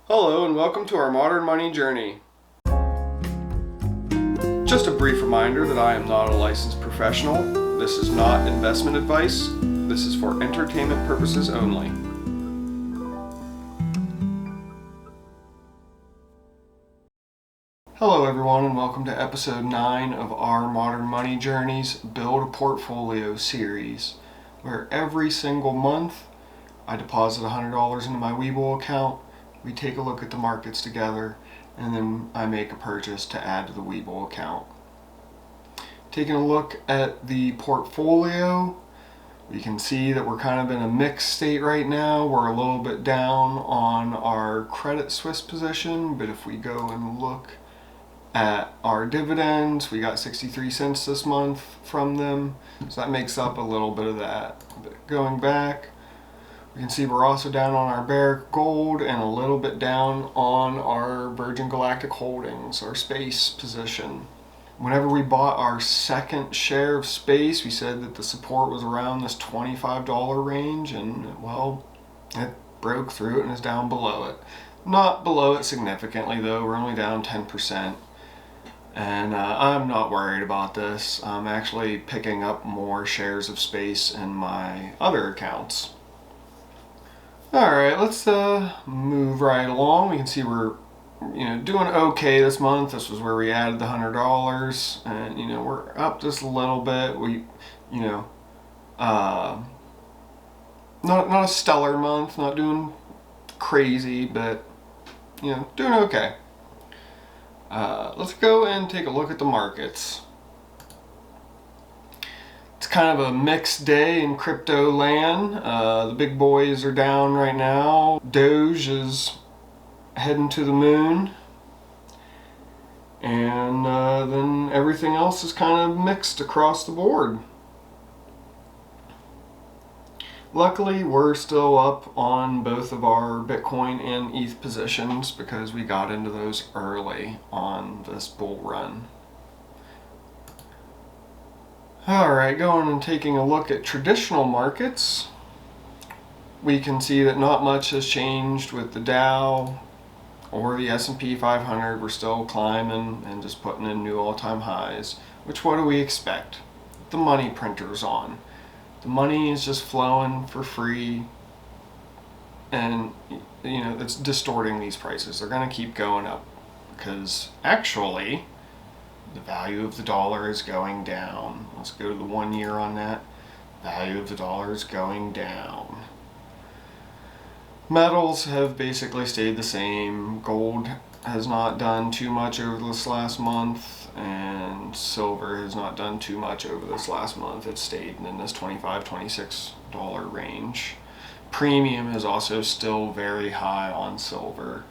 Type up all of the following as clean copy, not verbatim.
Hello and welcome to our modern money journey. Just a brief reminder that I am not a licensed professional. This is not investment advice. This is for entertainment purposes only. Hello everyone and welcome to episode 9 of our Modern Money Journeys Build a Portfolio series, where every single month I deposit $100 into my Webull account. We take a look at the markets together, and then I make a purchase to add to the Webull account. Taking a look at the portfolio, we can see that we're kind of in a mixed state right now. We're a little bit down on our Credit Suisse position, but if we go and look at our dividends, we got 63 cents this month from them, so that makes up a little bit of that. But going back, we can see we're also down on our Barrick Gold and a little bit down on our Virgin Galactic Holdings, our space position. Whenever we bought our second share of space, we said that the support was around this $25 range, and well, it broke through it and is down below it. Not below it significantly though, we're only down 10%. And I'm not worried about this. I'm actually picking up more shares of space in my other accounts. Alright, let's move right along. We can see we're doing okay this month. This was where we added the $100, and we're up just a little bit. We not a stellar month, not doing crazy, but doing okay. Let's go and take a look at the markets. It's kind of a mixed day in crypto land. The big boys are down right now. Doge is heading to the moon. And then everything else is kind of mixed across the board. Luckily, we're still up on both of our Bitcoin and ETH positions because we got into those early on this bull run. Alright, going and taking a look at traditional markets, we can see that not much has changed with the Dow or the S&P 500. We're still climbing and just putting in new all-time highs, which what do we expect? The money printer's on. The money is just flowing for free, and it's distorting these prices. They're going to keep going up because actually the value of the dollar is going down. Let's go to the 1 year on that. Value of the dollar is going down. Metals have basically stayed the same. Gold has not done too much over this last month, and silver has not done too much over this last month. It's stayed in this $25-26 range. Premium is also still very high on silver.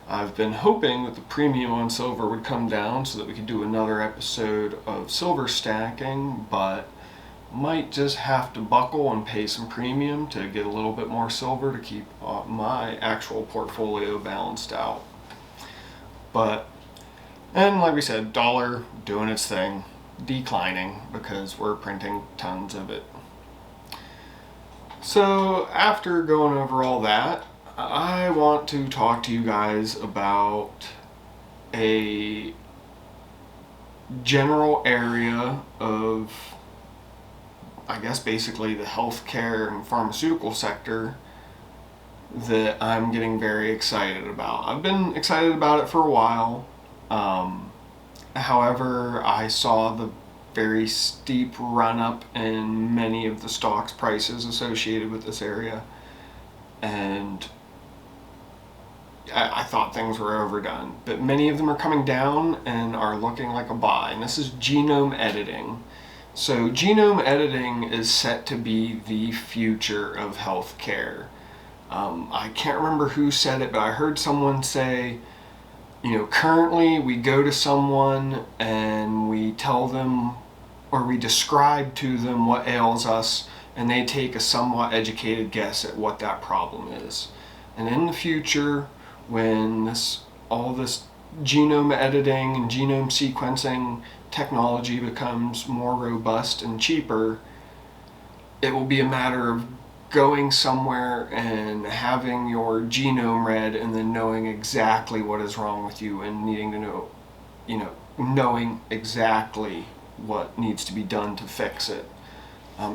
I've been hoping that the premium on silver would come down so that we could do another episode of silver stacking, but might just have to buckle and pay some premium to get a little bit more silver to keep my actual portfolio balanced out. And like we said, dollar doing its thing, declining because we're printing tons of it. So after going over all that, I want to talk to you guys about a general area of, I guess, basically the healthcare and pharmaceutical sector that I'm getting very excited about. I've been excited about it for a while. However, I saw the very steep run up in many of the stocks prices associated with this area, and I thought things were overdone, but many of them are coming down and are looking like a buy, and this is genome editing. So genome editing is set to be the future of healthcare. I can't remember who said it, but I heard someone say, currently we go to someone and we tell them, or we describe to them what ails us, and they take a somewhat educated guess at what that problem is. And in the future, when all this genome editing and genome sequencing technology becomes more robust and cheaper, it will be a matter of going somewhere and having your genome read and then knowing exactly what is wrong with you and needing to know, knowing exactly what needs to be done to fix it.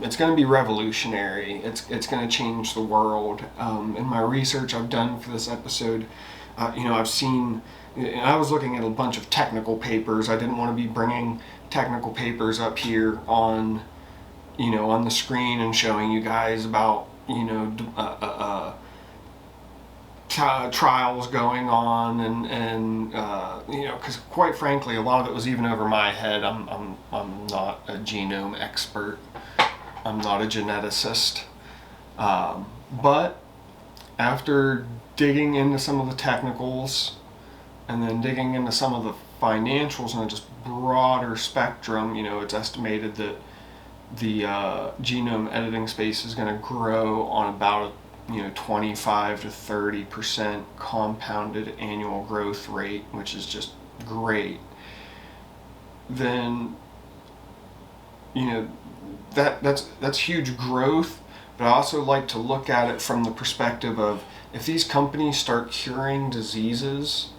It's going to be revolutionary. It's going to change the world. In my research I've done for this episode, I've seen, I was looking at a bunch of technical papers. I didn't want to be bringing technical papers up here on the screen and showing you guys about, trials going on and because quite frankly, a lot of it was even over my head. I'm not a genome expert. I'm not a geneticist. But after digging into some of the technicals and then digging into some of the financials and just broader spectrum, it's estimated that the genome editing space is going to grow on about a 25 to 30% compounded annual growth rate, which is just great. Then that's huge growth. But I also like to look at it from the perspective of, if these companies start curing diseases,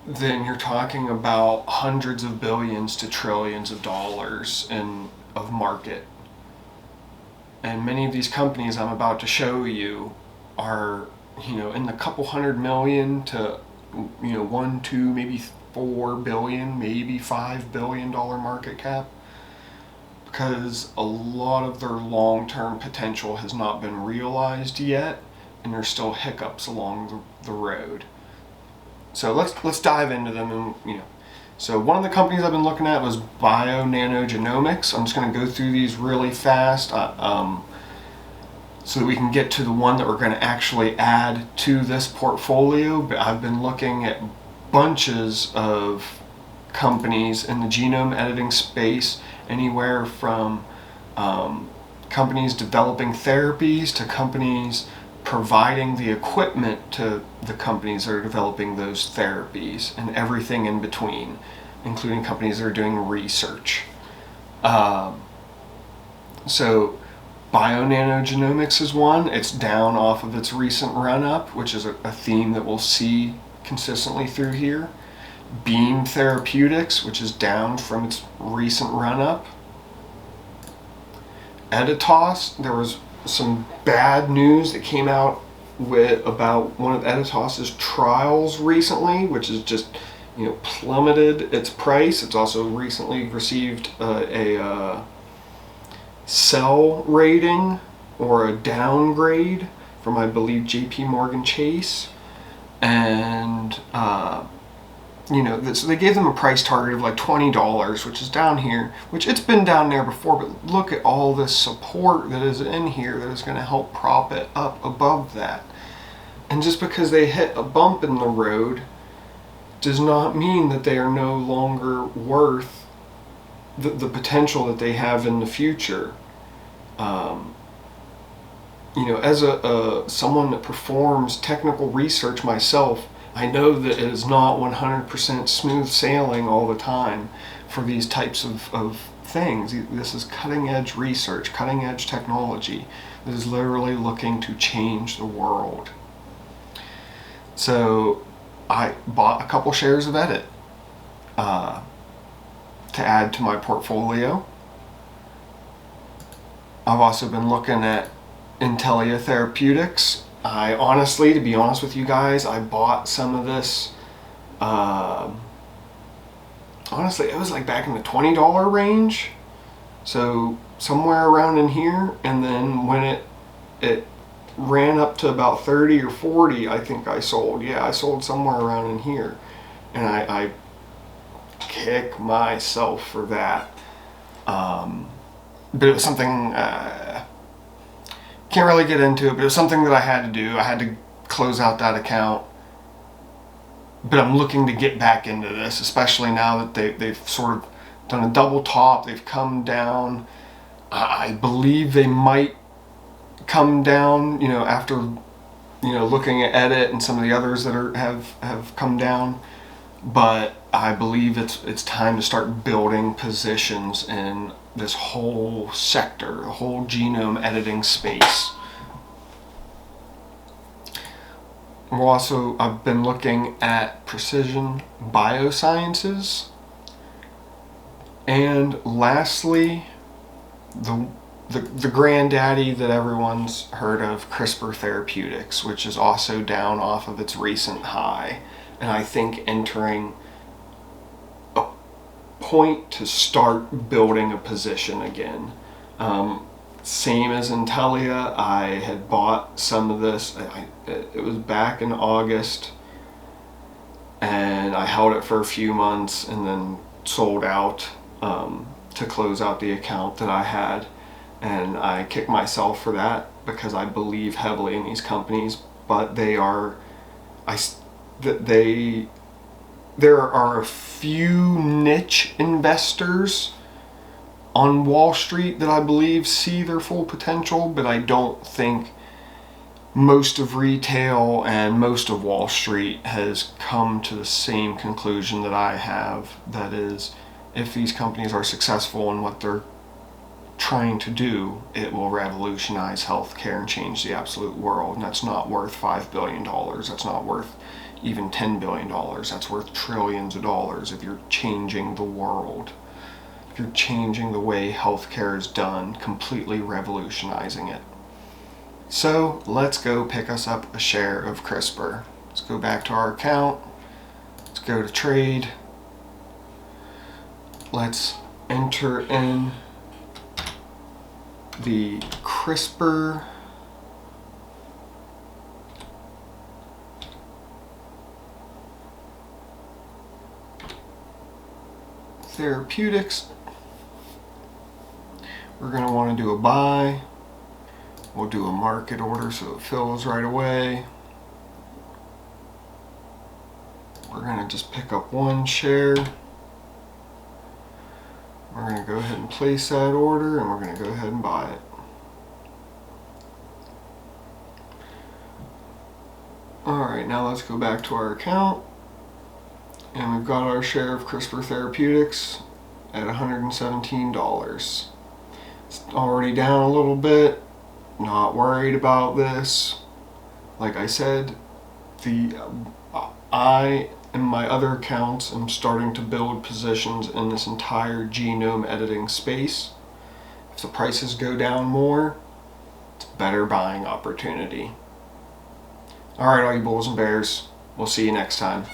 then you're talking about hundreds of billions to trillions of dollars of market. And many of these companies I'm about to show you are, in the couple $100 million to, $1, $2, maybe $4 billion, maybe $5 billion market cap, because a lot of their long-term potential has not been realized yet, and there's still hiccups along the road. So let's dive into them. And so one of the companies I've been looking at was Bio-Nanogenomics. I'm just going to go through these really fast, so that we can get to the one that we're going to actually add to this portfolio. But I've been looking at bunches of companies in the genome editing space, anywhere from companies developing therapies to companies providing the equipment to the companies that are developing those therapies, and everything in between, including companies that are doing research. So Bio-Nanogenomics is one. It's down off of its recent run-up, which is a theme that we'll see consistently through here. Beam Therapeutics, which is down from its recent run-up. Editas, there was some bad news that came out about one of Editas's trials recently, which has just plummeted its price. It's also recently received a sell rating or a downgrade from, I believe, JP Morgan Chase, and so they gave them a price target of like $20, which is down here, which it's been down there before, but look at all this support that is in here that is going to help prop it up above that. And just because they hit a bump in the road does not mean that they are no longer worth the potential that they have in the future. As someone that performs technical research myself, I know that it is not 100% smooth sailing all the time for these types of things. This is cutting edge research, cutting edge technology that is literally looking to change the world. So I bought a couple shares of Edit to add to my portfolio. I've also been looking at Intellia Therapeutics. I honestly, to be honest with you guys, I bought some of this, honestly, it was like back in the $20 range, so somewhere around in here, and then when it ran up to about 30 or 40, I think I sold. Yeah, I sold somewhere around in here, and I kick myself for that. But it was something, can't really get into it, but it was something that I had to do. I had to close out that account. But I'm looking to get back into this, especially now that they've sort of done a double top. They've come down. I believe they might come down, after, looking at Edit and some of the others that have come down. But I believe it's time to start building positions in this whole sector, the whole genome editing space. I've been looking at precision biosciences. And lastly, the granddaddy that everyone's heard of, CRISPR Therapeutics, which is also down off of its recent high. And I think entering a point to start building a position again. Same as Intellia, I had bought some of this. It was back in August, and I held it for a few months and then sold out to close out the account that I had. And I kick myself for that because I believe heavily in these companies, but there are a few niche investors on Wall Street that I believe see their full potential, but I don't think most of retail and most of Wall Street has come to the same conclusion that I have. That is, if these companies are successful in what they're trying to do, it will revolutionize healthcare and change the absolute world. And that's not worth $5 billion. That's not worth even $10 billion. That's worth trillions of dollars if you're changing the world. If you're changing the way healthcare is done, completely revolutionizing it. So let's go pick us up a share of CRISPR. Let's go back to our account. Let's go to trade. Let's enter in the CRISPR Therapeutics. We're going to want to do a buy. We'll do a market order so it fills right away. We're going to just pick up one share. We're going to go ahead and place that order, and we're going to go ahead and buy it. Alright, now let's go back to our account. And we've got our share of CRISPR Therapeutics at $117. It's already down a little bit. Not worried about this. Like I said, I and my other accounts am starting to build positions in this entire genome editing space. If the prices go down more, it's a better buying opportunity. Alright, all you bulls and bears, we'll see you next time.